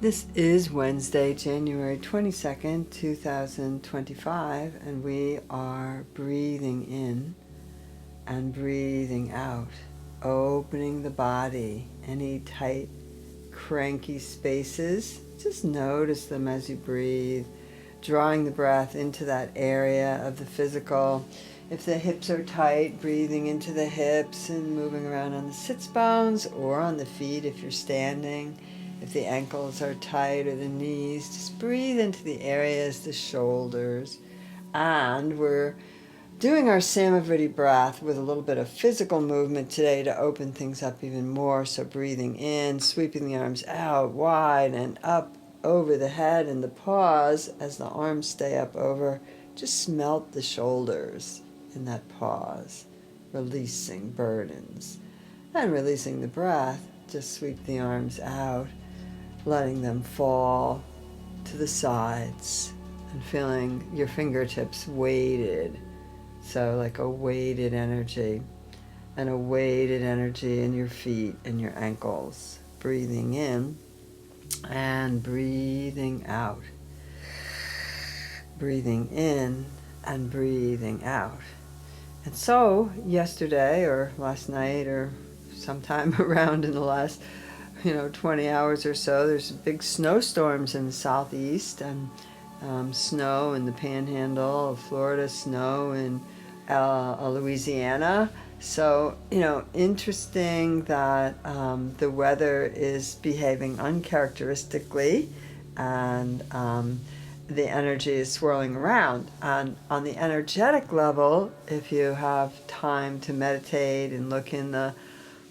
This is Wednesday, January 22nd, 2025, and we are breathing in and breathing out, opening the body. Any tight, cranky spaces, just notice them as you breathe, drawing the breath into that area of the physical. If the hips are tight, breathing into the hips and moving around on the sits bones or on the feet if you're standing. If the ankles are tight or the knees, just breathe into the areas, the shoulders. And we're doing our Samavritti breath with a little bit of physical movement today to open things up even more. So breathing in, sweeping the arms out wide and up over the head and the pause as the arms stay up over. Just smelt the shoulders in that pause, releasing burdens. And releasing the breath, just sweep the arms out, letting them fall to the sides and feeling your fingertips weighted. So like a weighted energy, and a weighted energy in your feet and your ankles. Breathing in and breathing out. Breathing in and breathing out. And so yesterday or last night or sometime around in the last 20 hours or so, there's big snowstorms in the southeast, and snow in the panhandle of Florida, snow in Louisiana. So, interesting that the weather is behaving uncharacteristically, and the energy is swirling around. And on the energetic level, if you have time to meditate and look in the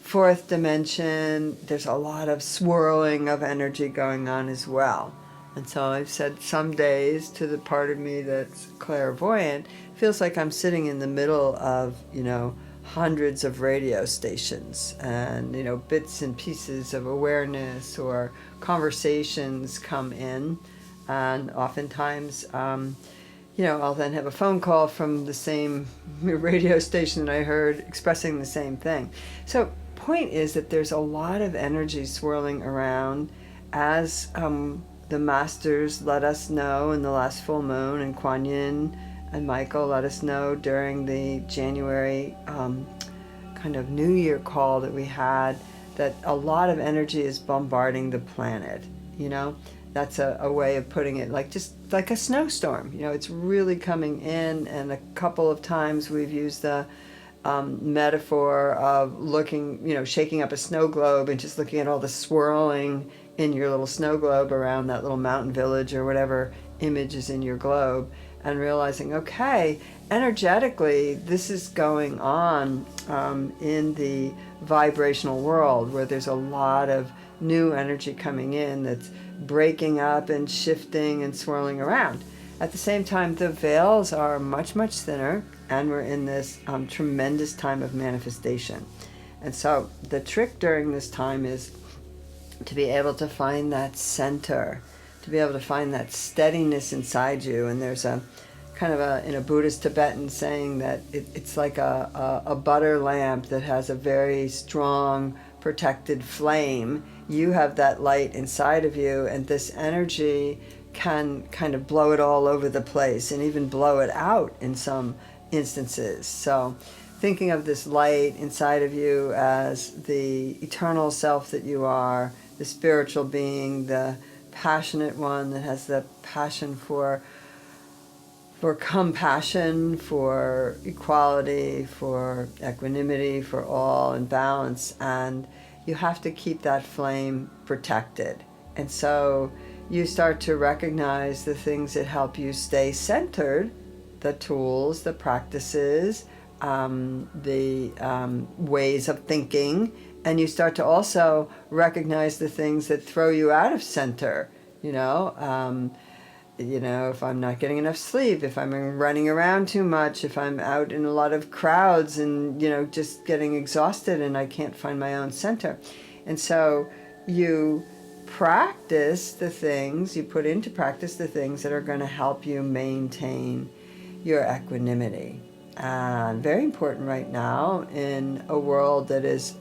fourth dimension, there's a lot of swirling of energy going on as well. And so I've said some days to the part of me that's clairvoyant, feels like I'm sitting in the middle of, hundreds of radio stations, and, bits and pieces of awareness or conversations come in. And oftentimes, I'll then have a phone call from the same radio station that I heard expressing the same thing. So point is that there's a lot of energy swirling around, as the masters let us know in the last full moon, and Kuan Yin and Michael let us know during the January kind of New Year call that we had, that a lot of energy is bombarding the planet. That's a way of putting it, just like a snowstorm. It's really coming in, and a couple of times we've used the metaphor of looking, shaking up a snow globe and just looking at all the swirling in your little snow globe around that little mountain village or whatever image is in your globe, and realizing, okay, energetically, this is going on in the vibrational world, where there's a lot of new energy coming in that's breaking up and shifting and swirling around. At the same time, the veils are much, much thinner, and we're in this tremendous time of manifestation. And so the trick during this time is to be able to find that center, to be able to find that steadiness inside you. And there's a kind of in a Buddhist Tibetan saying that it's like a butter lamp that has a very strong protected flame. You have that light inside of you, and this energy can kind of blow it all over the place and even blow it out in some instances. So thinking of this light inside of you as the eternal self that you are, the spiritual being, the passionate one that has the passion for compassion, for equality, for equanimity, for all, and balance. And you have to keep that flame protected. And so you start to recognize the things that help you stay centered, the tools, the practices, the ways of thinking, and you start to also recognize the things that throw you out of center. If I'm not getting enough sleep, if I'm running around too much, if I'm out in a lot of crowds and, just getting exhausted and I can't find my own center. And so you practice the things, you put into practice the things that are going to help you maintain your equanimity. And very important right now in a world that is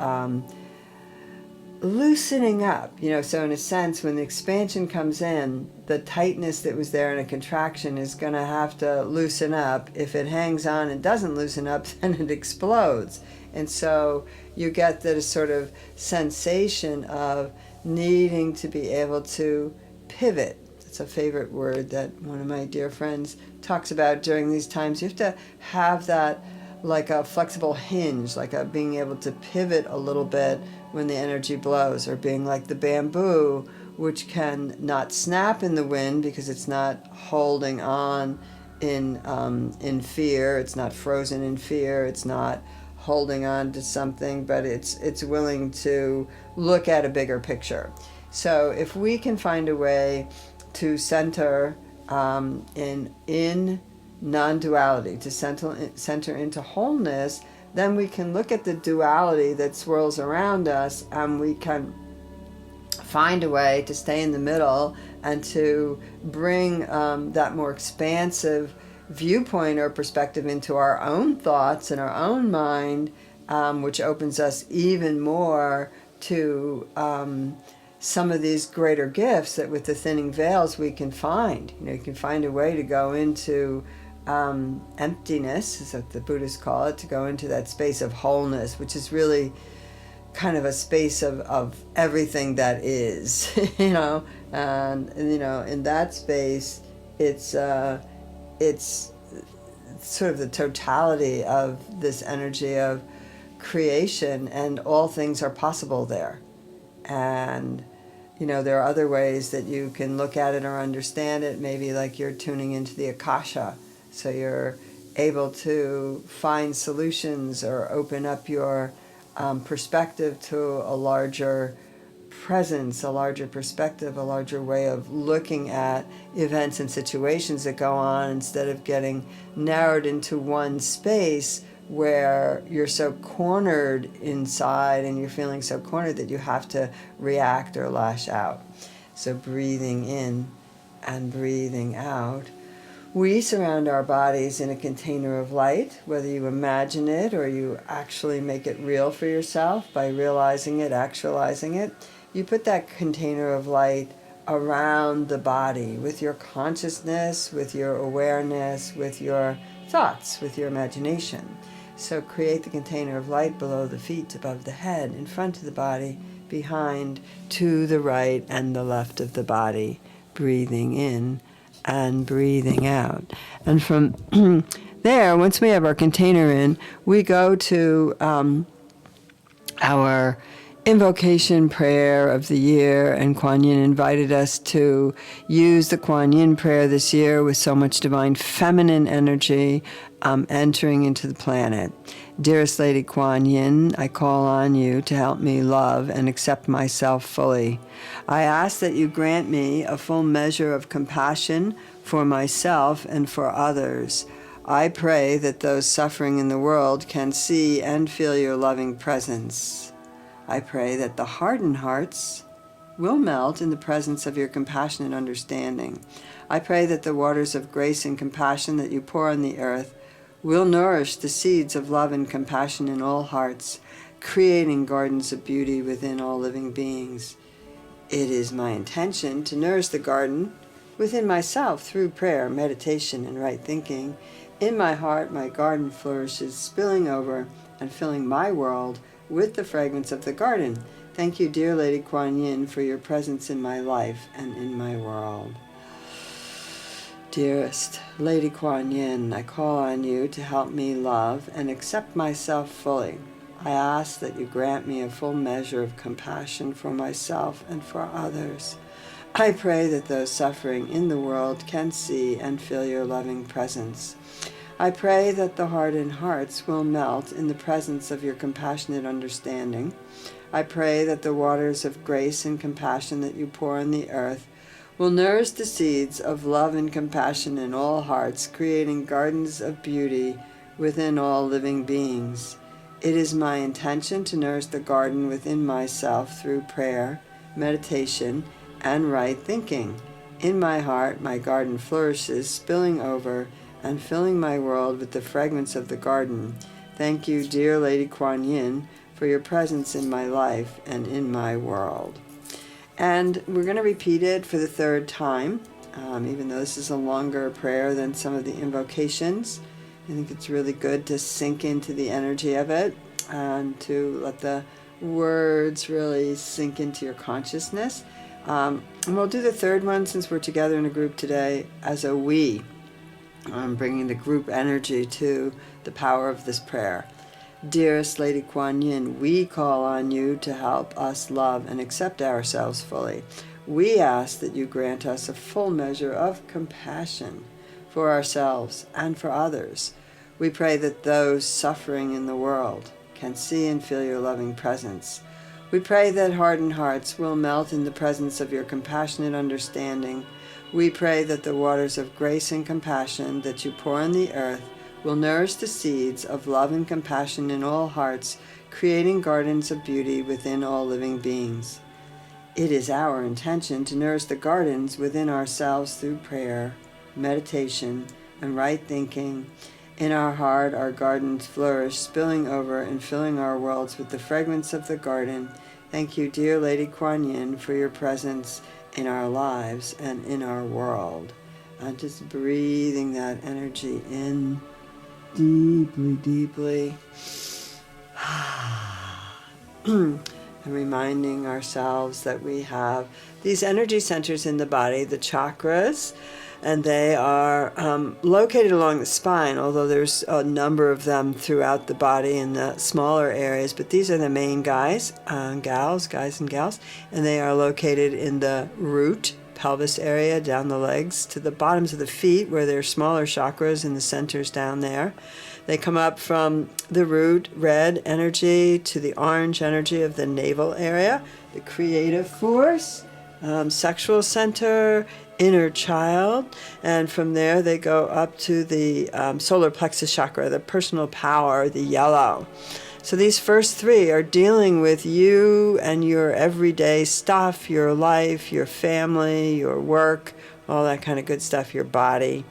loosening up, so in a sense, when the expansion comes in, the tightness that was there in a contraction is going to have to loosen up. If it hangs on and doesn't loosen up, then it explodes. And so you get this sort of sensation of needing to be able to pivot. It's a favorite word that one of my dear friends talks about during these times. You have to have that like a flexible hinge, like a being able to pivot a little bit when the energy blows, or being like the bamboo, which can not snap in the wind because it's not holding on in fear. It's not frozen in fear. It's not holding on to something, but it's willing to look at a bigger picture. So if we can find a way to center in non-duality, to center into wholeness, then we can look at the duality that swirls around us, and we can find a way to stay in the middle and to bring that more expansive viewpoint or perspective into our own thoughts and our own mind, which opens us even more to some of these greater gifts that with the thinning veils we can find. You can find a way to go into emptiness, is what the Buddhists call it, to go into that space of wholeness, which is really kind of a space of everything that is, and in that space, it's sort of the totality of this energy of creation, and all things are possible there. And there are other ways that you can look at it or understand it, maybe like you're tuning into the Akasha, so you're able to find solutions or open up your perspective to a larger presence, a larger perspective, a larger way of looking at events and situations that go on, instead of getting narrowed into one space where you're so cornered inside and you're feeling so cornered that you have to react or lash out. So breathing in and breathing out. We surround our bodies in a container of light, whether you imagine it or you actually make it real for yourself by realizing it, actualizing it. You put that container of light around the body with your consciousness, with your awareness, with your thoughts, with your imagination. So create the container of light below the feet, above the head, in front of the body, behind, to the right and the left of the body, breathing in and breathing out. And from there, once we have our container in, we go to our invocation prayer of the year, and Kuan Yin invited us to use the Kuan Yin prayer this year with so much divine feminine energy entering into the planet. Dearest Lady Kuan Yin, I call on you to help me love and accept myself fully. I ask that you grant me a full measure of compassion for myself and for others. I pray that those suffering in the world can see and feel your loving presence. I pray that the hardened hearts will melt in the presence of your compassionate understanding. I pray that the waters of grace and compassion that you pour on the earth will nourish the seeds of love and compassion in all hearts, creating gardens of beauty within all living beings. It is my intention to nourish the garden within myself through prayer, meditation, and right thinking. In my heart, my garden flourishes, spilling over and filling my world with the fragrance of the garden. Thank you, dear Lady Kuan Yin, for your presence in my life and in my world. Dearest Lady Kuan Yin, I call on you to help me love and accept myself fully. I ask that you grant me a full measure of compassion for myself and for others. I pray that those suffering in the world can see and feel your loving presence. I pray that the hardened hearts will melt in the presence of your compassionate understanding. I pray that the waters of grace and compassion that you pour on the earth will nourish the seeds of love and compassion in all hearts, creating gardens of beauty within all living beings. It is my intention to nourish the garden within myself through prayer, meditation, and right thinking. In my heart, my garden flourishes, spilling over and filling my world with the fragrance of the garden. Thank you, dear Lady Kuan Yin, for for your presence in my life and in my world. And we're going to repeat it for the third time, even though this is a longer prayer than some of the invocations. I think it's really good to sink into the energy of it and to let the words really sink into your consciousness. And we'll do the third one, since we're together in a group today, as a we. Bringing the group energy to the power of this prayer. Dearest Lady Kuan Yin, we call on you to help us love and accept ourselves fully. We ask that you grant us a full measure of compassion for ourselves and for others. We pray that those suffering in the world can see and feel your loving presence. We pray that hardened hearts will melt in the presence of your compassionate understanding. We pray that the waters of grace and compassion that you pour on the earth will nourish the seeds of love and compassion in all hearts, creating gardens of beauty within all living beings. It is our intention to nourish the gardens within ourselves through prayer, meditation, and right thinking. In our heart, our gardens flourish, spilling over and filling our worlds with the fragrance of the garden. Thank you, dear Lady Kuan Yin, for your presence in our lives and in our world. And just breathing that energy in deeply, deeply. And reminding ourselves that we have these energy centers in the body, the chakras, and they are located along the spine, although there's a number of them throughout the body in the smaller areas. But these are the main guys and gals, and they are located in the root, pelvis area, down the legs, to the bottoms of the feet, where there are smaller chakras in the centers down there. They come up from the root, red energy, to the orange energy of the navel area, the creative force, sexual center, inner child, and from there they go up to the solar plexus chakra, the personal power, the yellow. So these first three are dealing with you and your everyday stuff, your life, your family, your work, all that kind of good stuff, your body,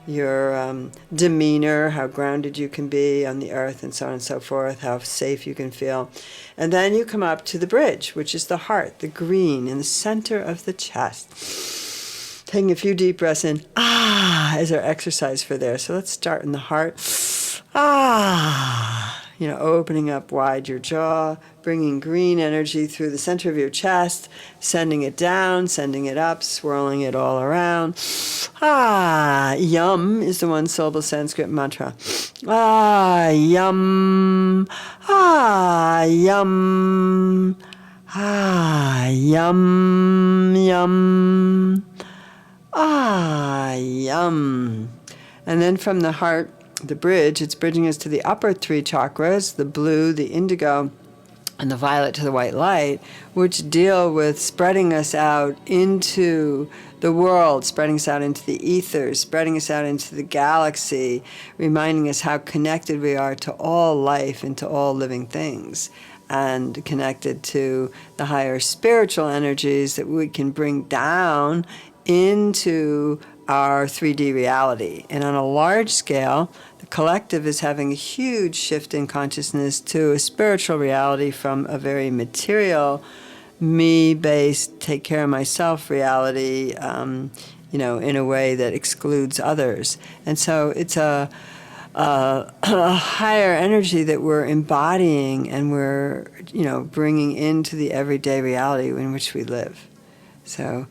your demeanor, how grounded you can be on the earth, and so on and so forth, how safe you can feel. And then you come up to the bridge, which is the heart, the green, in the center of the chest. Taking a few deep breaths in, is our exercise for there. So let's start in the heart. Opening up wide your jaw, bringing green energy through the center of your chest, sending it down, sending it up, swirling it all around. Yum is the one-syllable Sanskrit mantra. Yum. Yum. Yum. Yum. Yum. And then from the heart, the bridge, it's bridging us to the upper three chakras, the blue, the indigo, and the violet to the white light, which deal with spreading us out into the world, spreading us out into the ethers, spreading us out into the galaxy, reminding us how connected we are to all life and to all living things, and connected to the higher spiritual energies that we can bring down into our 3D reality. And on a large scale, the collective is having a huge shift in consciousness to a spiritual reality from a very material, me-based, take care of myself reality, in a way that excludes others. And so it's a higher energy that we're embodying and we're, bringing into the everyday reality in which we live. So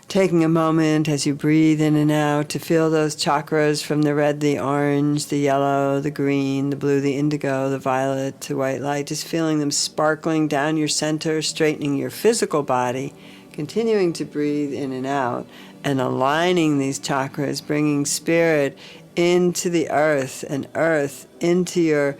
taking a moment as you breathe in and out to feel those chakras from the red, the orange, the yellow, the green, the blue, the indigo, the violet to white light, just feeling them sparkling down your center, straightening your physical body, continuing to breathe in and out, and aligning these chakras, bringing spirit into the earth and earth into your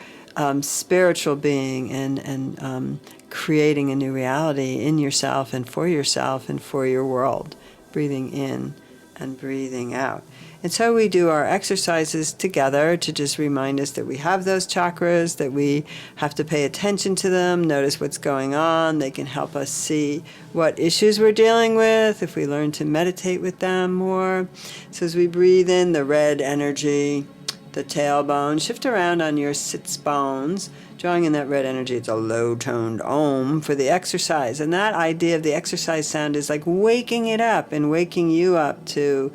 spiritual being, and creating a new reality in yourself and for your world. Breathing in and breathing out. And so we do our exercises together to just remind us that we have those chakras, that we have to pay attention to them, notice what's going on. They can help us see what issues we're dealing with if we learn to meditate with them more. So as we breathe in the red energy, the tailbone, shift around on your sits bones, drawing in that red energy. It's a low-toned Om for the exercise. And that idea of the exercise sound is like waking it up and waking you up to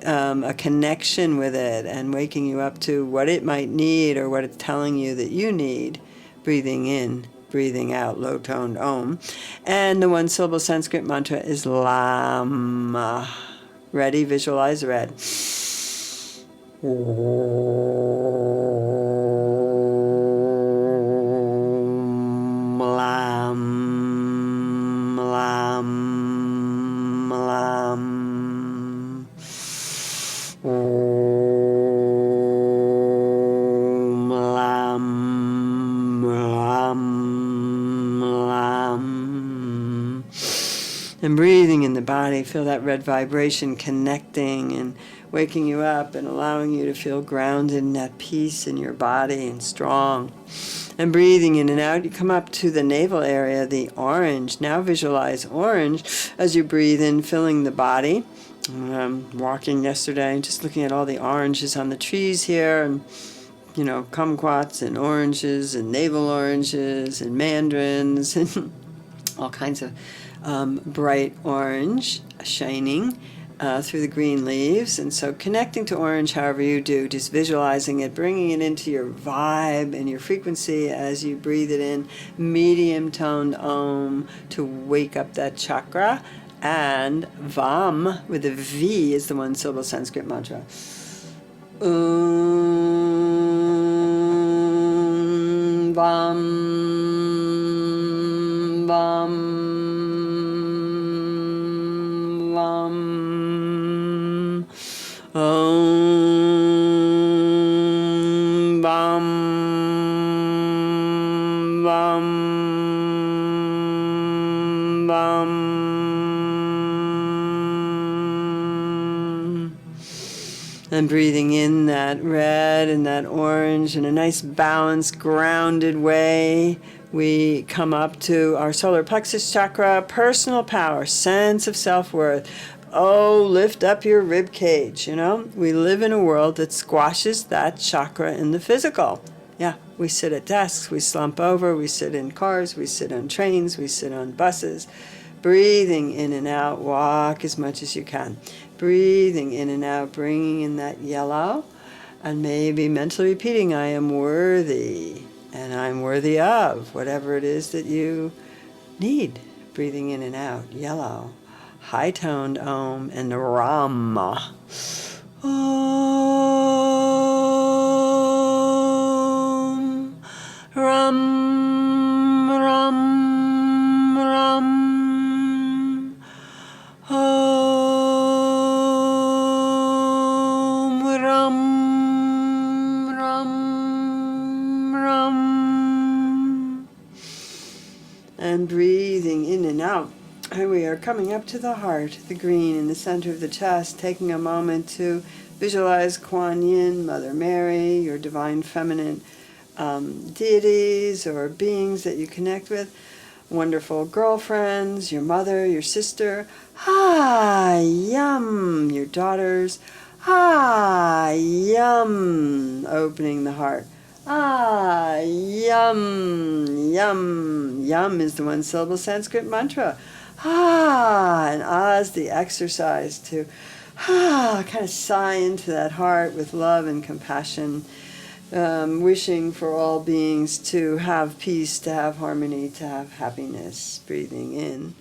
a connection with it, and waking you up to what it might need or what it's telling you that you need. Breathing in, breathing out, low-toned Om. And the one-syllable Sanskrit mantra is Lam. Ready? Visualize red. Lam, lam, lam. And breathing in the body, feel that red vibration connecting and waking you up and allowing you to feel grounded and at peace in your body and strong. And breathing in and out, you come up to the navel area, the orange. Now visualize orange as you breathe in, filling the body. Walking yesterday, just looking at all the oranges on the trees here, and kumquats and oranges and navel oranges and mandarins and all kinds of bright orange shining through the green leaves. And so connecting to orange however you do, just visualizing it, bringing it into your vibe and your frequency as you breathe it in, medium toned Om to wake up that chakra. And Vam with a V is the one-syllable Sanskrit mantra. Vam, vam, vam. Vam, vam, vam. And breathing in that red and that orange in a nice balanced, grounded way, we come up to our solar plexus chakra, personal power, sense of self-worth. Oh, lift up your rib cage, We live in a world that squashes that chakra in the physical. Yeah, we sit at desks, we slump over, we sit in cars, we sit on trains, we sit on buses. Breathing in and out, walk as much as you can. Breathing in and out, bringing in that yellow, and maybe mentally repeating, I am worthy, and I'm worthy of whatever it is that you need. Breathing in and out, yellow, high-toned Om, and Ram. Om, Ram, Ram, Ram. And breathing in and out. And we are coming up to the heart, the green in the center of the chest, taking a moment to visualize Kuan Yin, Mother Mary, your divine feminine deities or beings that you connect with, wonderful girlfriends, your mother, your sister, yum, your daughters, yum, opening the heart. Yum, yum. Yum is the one-syllable Sanskrit mantra. And is the exercise to kind of sigh into that heart with love and compassion, wishing for all beings to have peace, to have harmony, to have happiness. Breathing in,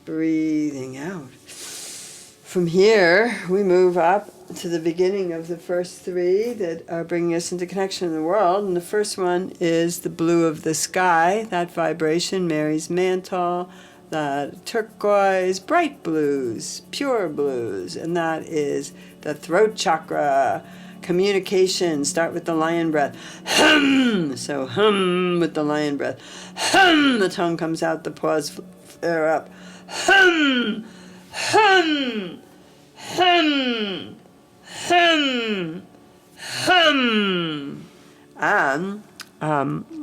breathing out. From here, we move up to the beginning of the first three that are bringing us into connection in the world. And the first one is the blue of the sky, that vibration, Mary's mantle, that turquoise, bright blues, pure blues. And that is the throat chakra, communication. Start with the lion breath. Hum! So hum with the lion breath. Hum! The tongue comes out, the paws flare up. Hum! Hum! Hum! Hum! Hum! And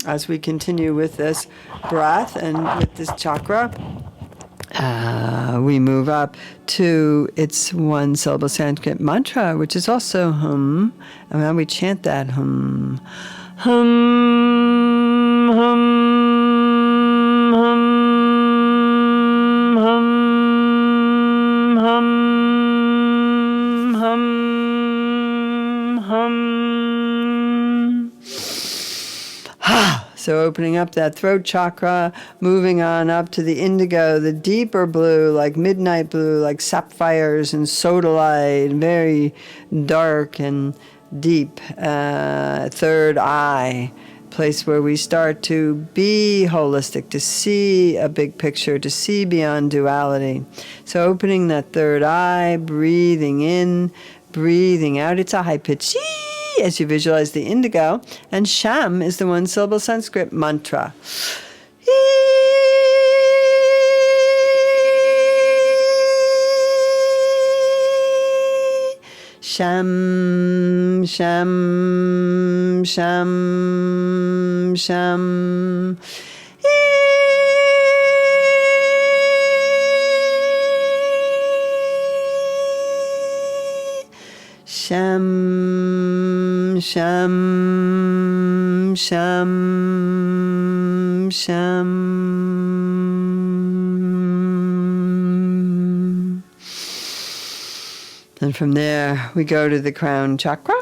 as we continue with this breath and with this chakra, we move up to its one-syllable Sanskrit mantra, which is also hum. And then we chant that hum. Hum, hum. So opening up that throat chakra, moving on up to the indigo, the deeper blue, like midnight blue, like sapphires and sodalite, very dark and deep. Third eye, place where we start to be holistic, to see a big picture, to see beyond duality. So opening that third eye, breathing in, breathing out. It's a high pitch as you visualize the indigo, and Sham is the one-syllable Sanskrit mantra. Sham, sham, sham, sham. Sham, sham, sham, sham. And from there, we go to the crown chakra.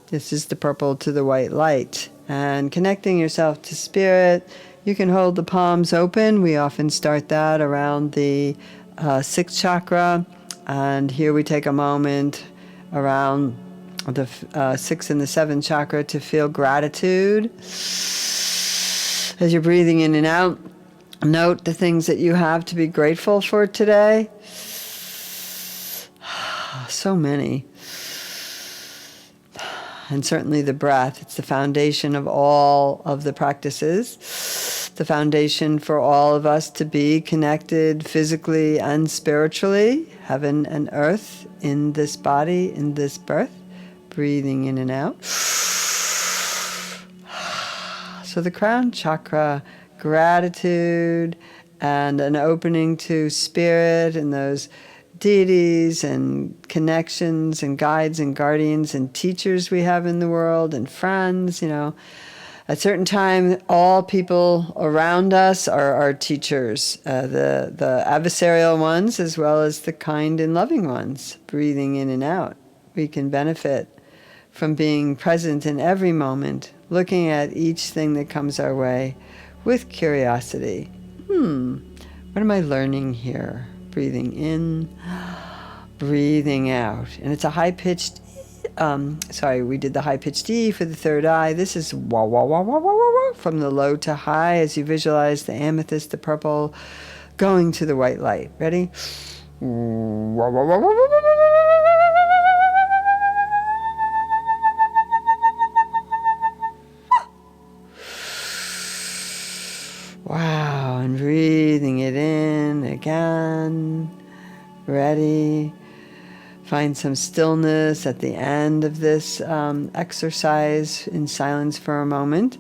This is the purple to the white light. And connecting yourself to spirit, you can hold the palms open. We often start that around the sixth chakra. And here we take a moment around the sixth and the seventh chakra to feel gratitude. As you're breathing in and out, note the things that you have to be grateful for today. So many. And certainly the breath. It's the foundation of all of the practices. The foundation for all of us to be connected physically and spiritually, heaven and earth, in this body, in this birth. Breathing in and out. So the crown chakra, gratitude, and an opening to spirit and those deities and connections and guides and guardians and teachers we have in the world and friends, At certain time, all people around us are our teachers, the adversarial ones as well as the kind and loving ones. Breathing in and out, we can benefit from being present in every moment, looking at each thing that comes our way with curiosity. What am I learning here? Breathing in, breathing out. And it's a high-pitched, we did the high-pitched E for the third eye. This is wah, wah, wah, wah, wah, wah, wah, from the low to high as you visualize the amethyst, the purple, going to the white light. Ready? Wah, wah, wah, wah, wah, wah, wah. Wow, and breathing it in again. Ready. Find some stillness at the end of this exercise in silence for a moment.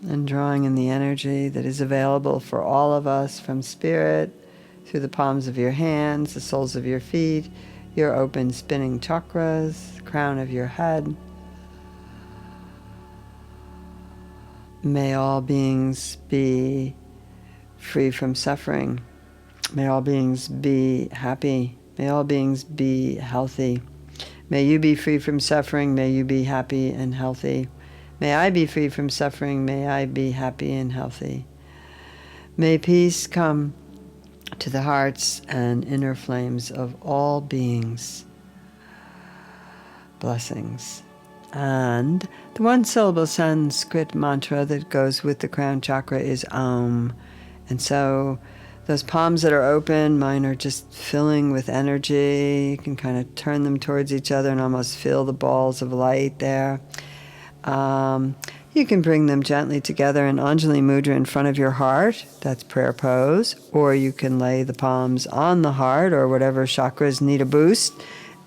And drawing in the energy that is available for all of us from spirit, through the palms of your hands, the soles of your feet, your open spinning chakras, the crown of your head. May all beings be free from suffering. May all beings be happy. May all beings be healthy. May you be free from suffering. May you be happy and healthy. May I be free from suffering. May I be happy and healthy. May peace come to the hearts and inner flames of all beings. Blessings. And the one-syllable Sanskrit mantra that goes with the crown chakra is Om. And so those palms that are open, mine are just filling with energy. You can kind of turn them towards each other and almost feel the balls of light there. You can bring them gently together in Anjali Mudra in front of your heart. That's prayer pose. Or you can lay the palms on the heart or whatever chakras need a boost.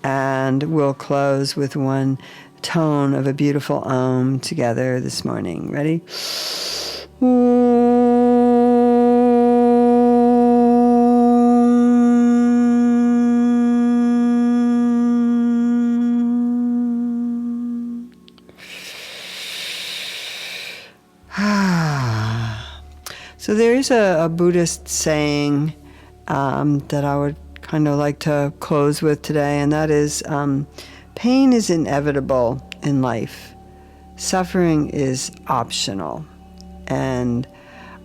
And we'll close with one tone of a beautiful Om together this morning. Ready? So there is a Buddhist saying that I would kind of like to close with today, and that is, pain is inevitable in life. Suffering is optional. And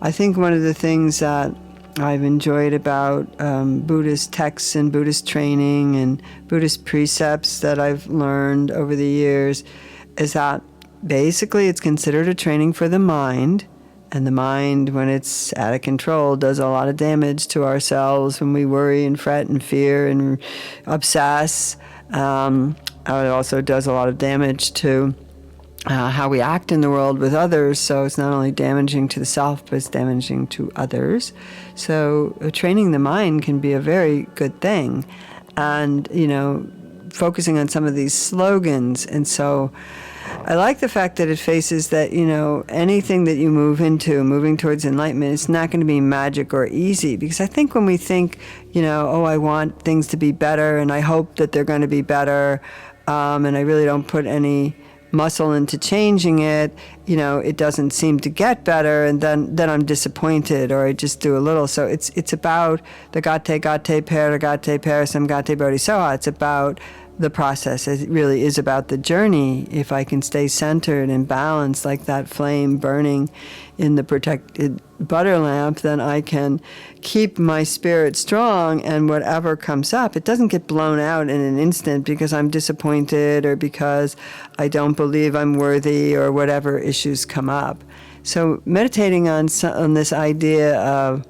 I think one of the things that I've enjoyed about Buddhist texts and Buddhist training and Buddhist precepts that I've learned over the years is that basically it's considered a training for the mind. And the mind, when it's out of control, does a lot of damage to ourselves when we worry and fret and fear and obsess. It also does a lot of damage to how we act in the world with others. So it's not only damaging to the self, but it's damaging to others. So training the mind can be a very good thing. And, focusing on some of these slogans. And so I like the fact that it faces that, anything that you moving towards enlightenment, it's not going to be magic or easy. Because I think when we think, I want things to be better and I hope that they're going to be better, and I really don't put any muscle into changing it, it doesn't seem to get better, and then I'm disappointed, or I just do a little. So it's about the gate parasam gate bodhisattva. It's about the process. It really is about the journey. If I can stay centered and balanced like that flame burning in the protected butter lamp, then I can keep my spirit strong, and whatever comes up, it doesn't get blown out in an instant because I'm disappointed or because I don't believe I'm worthy or whatever issues come up. So meditating on this idea of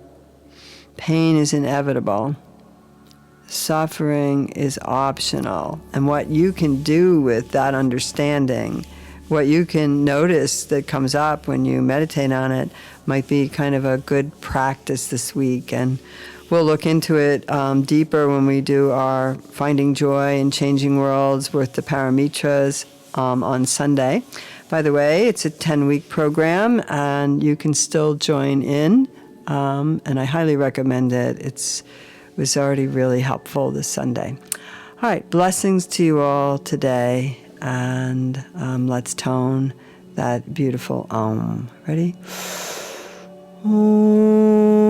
pain is inevitable, suffering is optional, and what you can do with that understanding, what you can notice that comes up when you meditate on it, might be kind of a good practice this week. And we'll look into it deeper when we do our Finding Joy in Changing Worlds with the Paramitras on Sunday. By the way, it's a 10-week program, and you can still join in, and I highly recommend it. It was already really helpful this Sunday. All right, blessings to you all today, and let's tone that beautiful Om. Ready? Om.